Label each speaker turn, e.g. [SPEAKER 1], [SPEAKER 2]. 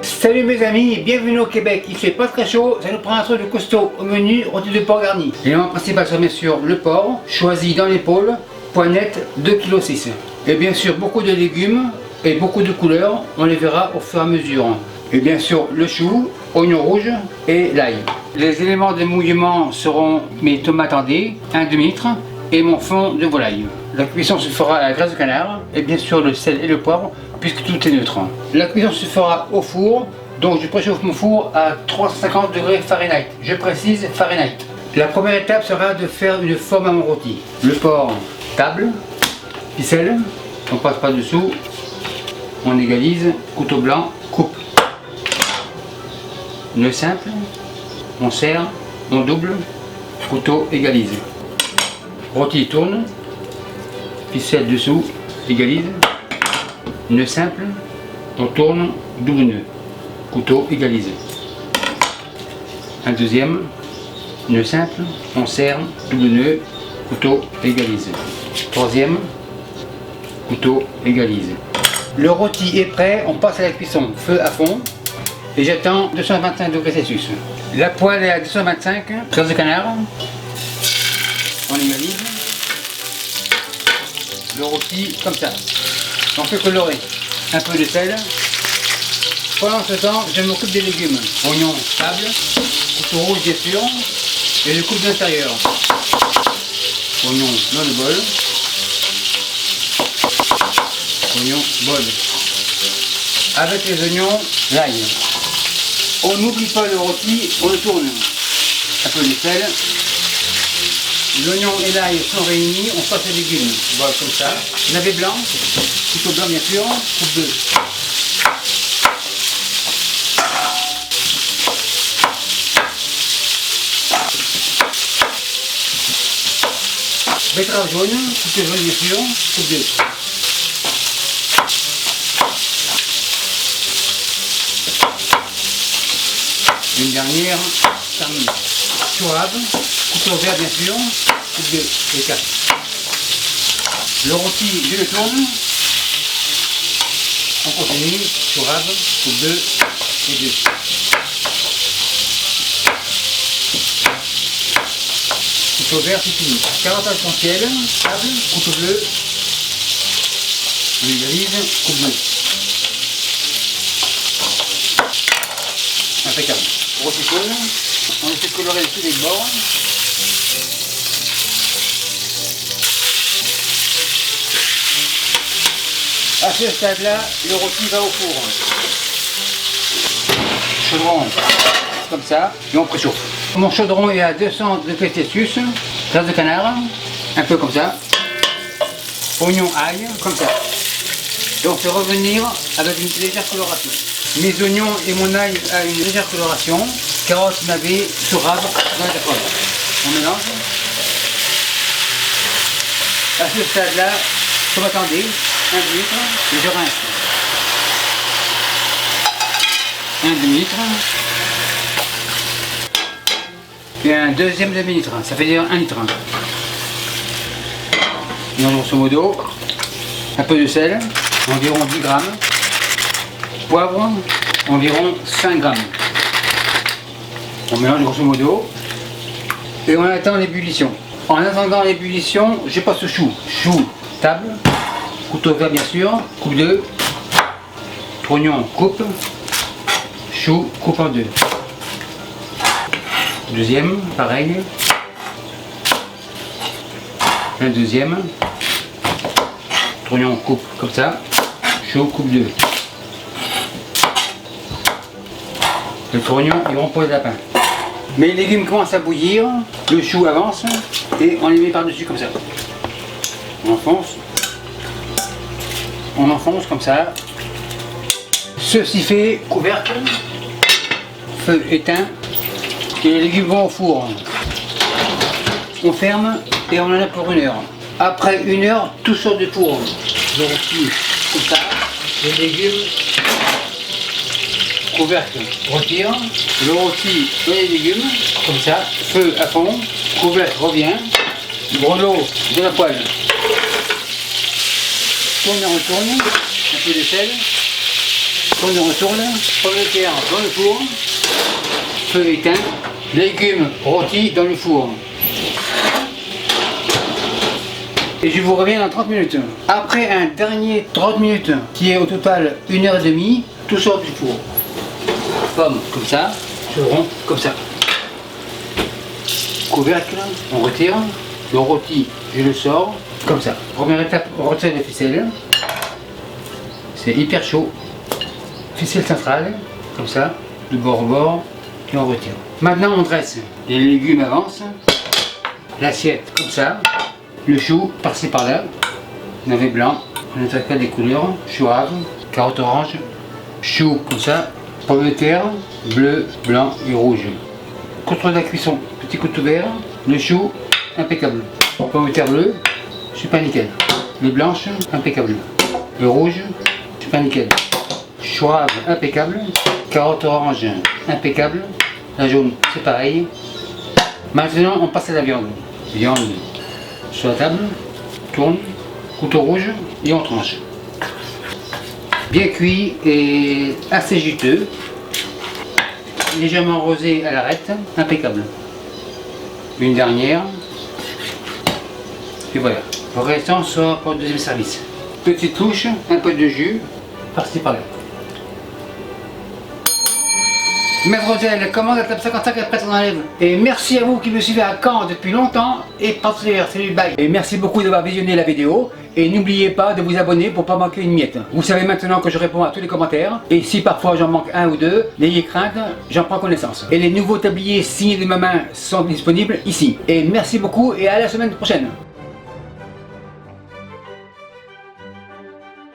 [SPEAKER 1] Salut mes amis, bienvenue au Québec. Il fait pas très chaud, ça nous prend un truc de costaud au menu, rôti de porc garni. L'élément principal sera bien sûr le porc, choisi dans l'épaule, poids net 2,6 kg. Et bien sûr beaucoup de légumes et beaucoup de couleurs, on les verra au fur et à mesure. Et bien sûr le chou, oignon rouge et l'ail. Les éléments de mouillement seront mes tomates hardées, un demi-litre et mon fond de volaille. La cuisson se fera à la graisse de canard et bien sûr le sel et le poivre puisque tout est neutre. La cuisson se fera au four, donc je préchauffe mon four à 350 degrés Fahrenheit. Je précise Fahrenheit. La première étape sera de faire une forme à mon rôti. Le porc, table, ficelle, on passe pas dessous, on égalise, couteau blanc, coupe. Nœud simple, on serre, on double, couteau égalise. Rôti tourne, ficelle dessous, égalise, nœud simple, on tourne, double nœud, couteau égalise. Un deuxième, nœud simple, on serre, double nœud, couteau égalise. Troisième, couteau égalise. Le rôti est prêt, on passe à la cuisson, feu à fond, et j'attends 225 degrés Celsius. La poêle est à 225, graisse de canard, on égalise. Le rôti comme ça. On fait colorer un peu de sel. Pendant ce temps, je m'occupe des légumes. Oignon, table, couteau rouge bien sûr, et je coupe de l'intérieur. Oignon dans le bol. Oignon, bol. Avec les oignons, l'ail. On n'oublie pas le rôti, on le tourne. Un peu de sel. L'oignon et l'ail sont réunis, on passe les légumes. Voilà, comme ça. Navet blanc, couteau blanc bien sûr, coupe 2. Betterave jaune, couteau jaune bien sûr, coupe 2. Une dernière, termine. Chourave, couteau vert bien sûr, coupe 2 et 4. Le rôti, je le tourne. On continue, chourave, coupe 2 et 2. Couteau vert, c'est fini. Carotte essentielle, table, couteau bleu. On égalise, coupe 2. Impeccable. Rôti jaune. On essaie de colorer tous les bords. À ce stade-là, le rôti va au four. Chaudron, comme ça, et on préchauffe. Mon chaudron est à 200 degrés Celsius, graisse de canard, un peu comme ça. Oignon, ail, comme ça. Et on fait revenir avec une légère coloration. Mes oignons et mon ail à une légère coloration. Carottes, navets, chourave dans la casserole. On mélange. À ce stade-là, comme attendez, un demi-litre et je rince. Un demi-litre et un deuxième demi-litre, ça fait dire 1 litre. Et grosso modo, un peu de sel, environ 10 grammes. Poivre, environ 5 grammes. On mélange grosso modo et on attend l'ébullition. En attendant l'ébullition, je passe au chou. Chou, table, couteau vert bien sûr, coupe 2, oignon, coupe, chou, coupe en 2. Deuxième, pareil. Un deuxième, oignon, coupe comme ça, chou, coupe 2. Le trognon, ils vont pour les lapins. Mes légumes commencent à bouillir, le chou avance et on les met par-dessus comme ça. On enfonce comme ça. Ceci fait, couvercle, feu éteint et les légumes vont au four. On ferme et on en a pour 1 heure. Après 1 heure, tout sort du four. Le rôti comme ça, les légumes, couvercle, retire, le rôti et les légumes, comme ça, feu à fond, couvercle revient, grelot de la poêle. Tourne et retourne, un peu de sel, On retourne, pommes de terre dans le four, feu éteint, légumes rôtis dans le four. Et je vous reviens dans 30 minutes. Après un dernier 30 minutes, qui est au total 1h30, tout sort du four. Pommes comme ça, rond comme ça. Couvercle, on retire. Le rôti, je le sors comme ça. Première étape, on retire les ficelles. C'est hyper chaud. Ficelle centrale, comme ça, de bord au bord, et on retire. Maintenant on dresse. Les légumes avancent. L'assiette comme ça. Le chou par-ci par-là. Navet blanc, on attaque des couleurs. Chou rave, carotte orange, chou comme ça. Pommes de terre, bleu, blanc et rouge. Contrôle de la cuisson, petit couteau vert. Le chou, impeccable. Pommes de terre bleu, super nickel. Les blanches, impeccable. Le rouge, super nickel. Chou rave, impeccable. Carotte orange, impeccable. La jaune, c'est pareil. Maintenant, on passe à la viande. Viande sur la table, tourne, couteau rouge et on tranche. Bien cuit et assez juteux. Légèrement rosé à l'arête, impeccable. Une dernière. Et voilà. Le restant sort pour le deuxième service. Petite touche, un peu de jus, par-ci par-là. Maître Hôtel, commande à table 55 après on enlève. Et merci à vous qui me suivez à Caen depuis longtemps et partenaire, salut, bye. Et merci beaucoup d'avoir visionné la vidéo. Et n'oubliez pas de vous abonner pour pas manquer une miette. Vous savez maintenant que je réponds à tous les commentaires. Et si parfois j'en manque un ou deux, n'ayez crainte, j'en prends connaissance. Et les nouveaux tabliers signés de ma main sont disponibles ici. Et merci beaucoup et à la semaine prochaine.